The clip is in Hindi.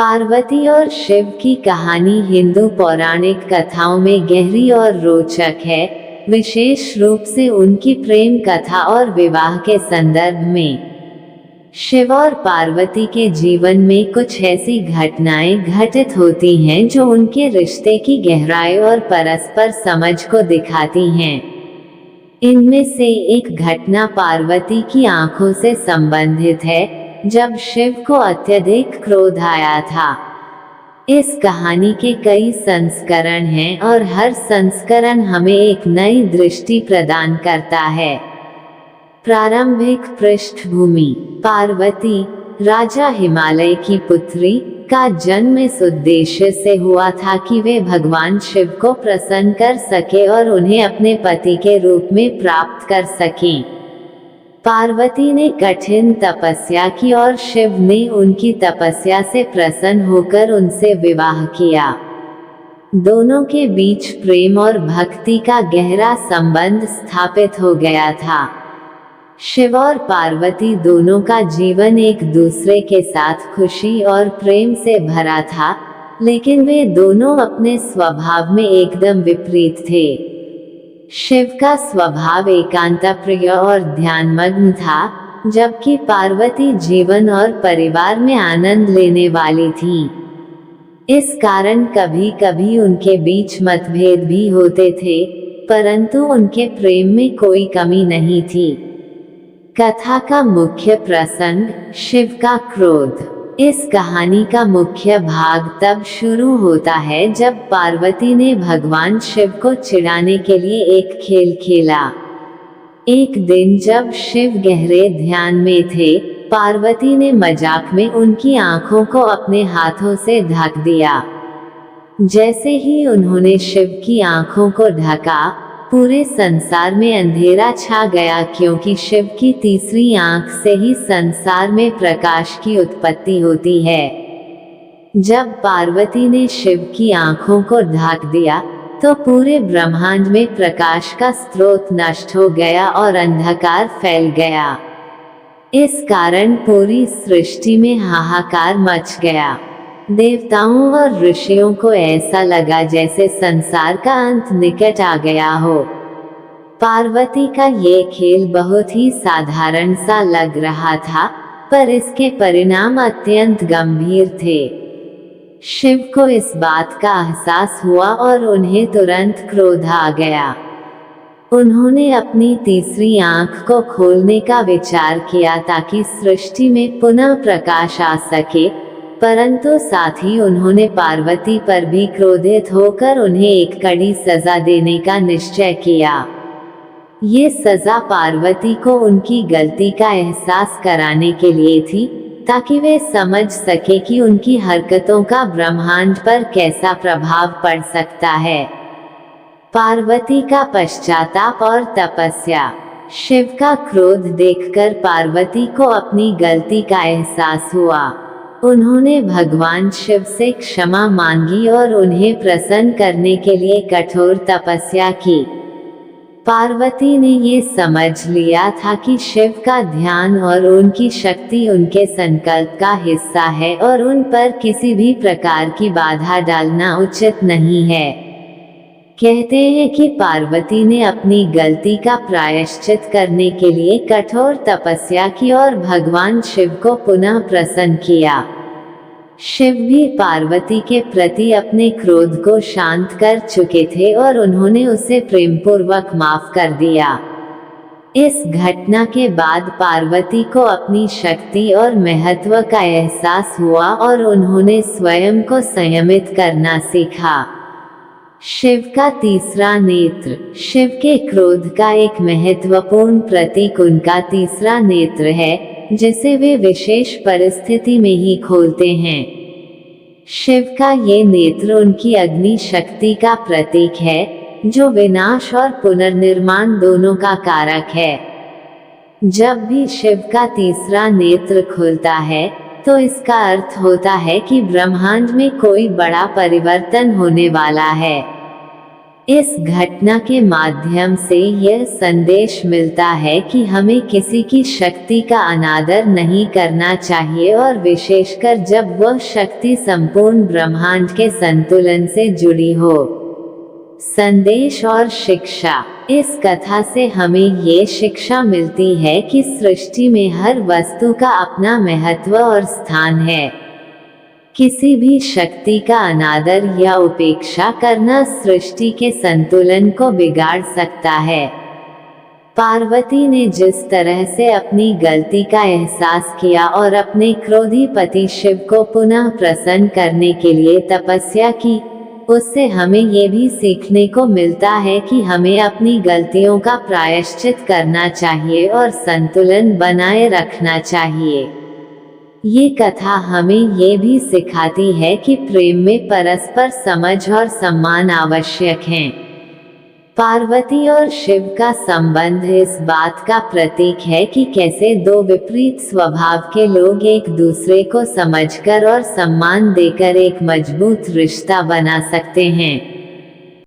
पार्वती और शिव की कहानी हिंदू पौराणिक कथाओं में गहरी और रोचक है, विशेष रूप से उनकी प्रेम कथा और विवाह के संदर्भ में। शिव और पार्वती के जीवन में कुछ ऐसी घटनाएं घटित होती हैं जो उनके रिश्ते की गहराई और परस्पर समझ को दिखाती हैं। इनमें से एक घटना पार्वती की आंखों से संबंधित है, जब शिव को अत्यधिक क्रोध आया था। इस कहानी के कई संस्करण हैं और हर संस्करण हमें एक नई दृष्टि प्रदान करता है। प्रारंभिक पृष्ठभूमि। पार्वती, राजा हिमालय की पुत्री, का जन्म इस उद्देश्य से हुआ था कि वे भगवान शिव को प्रसन्न कर सके और उन्हें अपने पति के रूप में प्राप्त कर सकें। पार्वती ने कठिन तपस्या की और शिव ने उनकी तपस्या से प्रसन्न होकर उनसे विवाह किया। दोनों के बीच प्रेम और भक्ति का गहरा संबंध स्थापित हो गया था। शिव और पार्वती दोनों का जीवन एक दूसरे के साथ खुशी और प्रेम से भरा था, लेकिन वे दोनों अपने स्वभाव में एकदम विपरीत थे। शिव का स्वभाव एकांतप्रिय और ध्यानमग्न था, जबकि पार्वती जीवन और परिवार में आनंद लेने वाली थी। इस कारण कभी कभी उनके बीच मतभेद भी होते थे, परंतु उनके प्रेम में कोई कमी नहीं थी। कथा का मुख्य प्रसंग, शिव का क्रोध। इस कहानी का मुख्य भाग तब शुरू होता है जब पार्वती ने भगवान शिव को चिढ़ाने के लिए एक खेल खेला। एक दिन जब शिव गहरे ध्यान में थे, पार्वती ने मजाक में उनकी आंखों को अपने हाथों से ढक दिया। जैसे ही उन्होंने शिव की आंखों को ढका, पूरे संसार में अंधेरा छा गया, क्योंकि शिव की तीसरी आंख से ही संसार में प्रकाश की उत्पत्ति होती है। जब पार्वती ने शिव की आंखों को ढक दिया, तो पूरे ब्रह्मांड में प्रकाश का स्रोत नष्ट हो गया और अंधकार फैल गया। इस कारण पूरी सृष्टि में हाहाकार मच गया। देवताओं और ऋषियों को ऐसा लगा जैसे संसार का अंत निकट आ गया हो। पार्वती का ये खेल बहुत ही साधारण सा लग रहा था, पर इसके परिणाम अत्यंत गंभीर थे। शिव को इस बात का एहसास हुआ और उन्हें तुरंत क्रोध आ गया। उन्होंने अपनी तीसरी आंख को खोलने का विचार किया ताकि सृष्टि में पुनः प्रकाश आ सके, परंतु साथ ही उन्होंने पार्वती पर भी क्रोधित होकर उन्हें एक कड़ी सजा देने का निश्चय किया। ये सजा पार्वती को उनकी गलती का एहसास कराने के लिए थी, ताकि वे समझ सके कि उनकी हरकतों का ब्रह्मांड पर कैसा प्रभाव पड़ सकता है। पार्वती का पश्चाताप और तपस्या। शिव का क्रोध देखकर पार्वती को अपनी गलती का एहसास हुआ। उन्होंने भगवान शिव से क्षमा मांगी और उन्हें प्रसन्न करने के लिए कठोर तपस्या की। पार्वती ने ये समझ लिया था कि शिव का ध्यान और उनकी शक्ति उनके संकल्प का हिस्सा है और उन पर किसी भी प्रकार की बाधा डालना उचित नहीं है। कहते हैं कि पार्वती ने अपनी गलती का प्रायश्चित करने के लिए कठोर तपस्या की और भगवान शिव को पुनः प्रसन्न किया। शिव भी पार्वती के प्रति अपने क्रोध को शांत कर चुके थे और उन्होंने उसे प्रेमपूर्वक माफ कर दिया। इस घटना के बाद पार्वती को अपनी शक्ति और महत्व का एहसास हुआ और उन्होंने स्वयं को संयमित करना सीखा। शिव का तीसरा नेत्र। शिव के क्रोध का एक महत्वपूर्ण प्रतीक उनका तीसरा नेत्र है, जिसे वे विशेष परिस्थिति में ही खोलते हैं। शिव का ये नेत्र उनकी अग्नि शक्ति का प्रतीक है, जो विनाश और पुनर्निर्माण दोनों का कारक है। जब भी शिव का तीसरा नेत्र खुलता है, तो इसका अर्थ होता है कि ब्रह्मांड में कोई बड़ा परिवर्तन होने वाला है। इस घटना के माध्यम से यह संदेश मिलता है कि हमें किसी की शक्ति का अनादर नहीं करना चाहिए, और विशेषकर जब वह शक्ति संपूर्ण ब्रह्मांड के संतुलन से जुड़ी हो। संदेश और शिक्षा। इस कथा से हमें ये शिक्षा मिलती है कि सृष्टि में हर वस्तु का अपना महत्व और स्थान है। किसी भी शक्ति का अनादर या उपेक्षा करना सृष्टि के संतुलन को बिगाड़ सकता है। पार्वती ने जिस तरह से अपनी गलती का एहसास किया और अपने क्रोधी पति शिव को पुनः प्रसन्न करने के लिए तपस्या की, उससे हमें ये भी सीखने को मिलता है कि हमें अपनी गलतियों का प्रायश्चित करना चाहिए और संतुलन बनाए रखना चाहिए। ये कथा हमें ये भी सिखाती है कि प्रेम में परस्पर समझ और सम्मान आवश्यक हैं। पार्वती और शिव का संबंध इस बात का प्रतीक है कि कैसे दो विपरीत स्वभाव के लोग एक दूसरे को समझकर और सम्मान देकर एक मजबूत रिश्ता बना सकते हैं।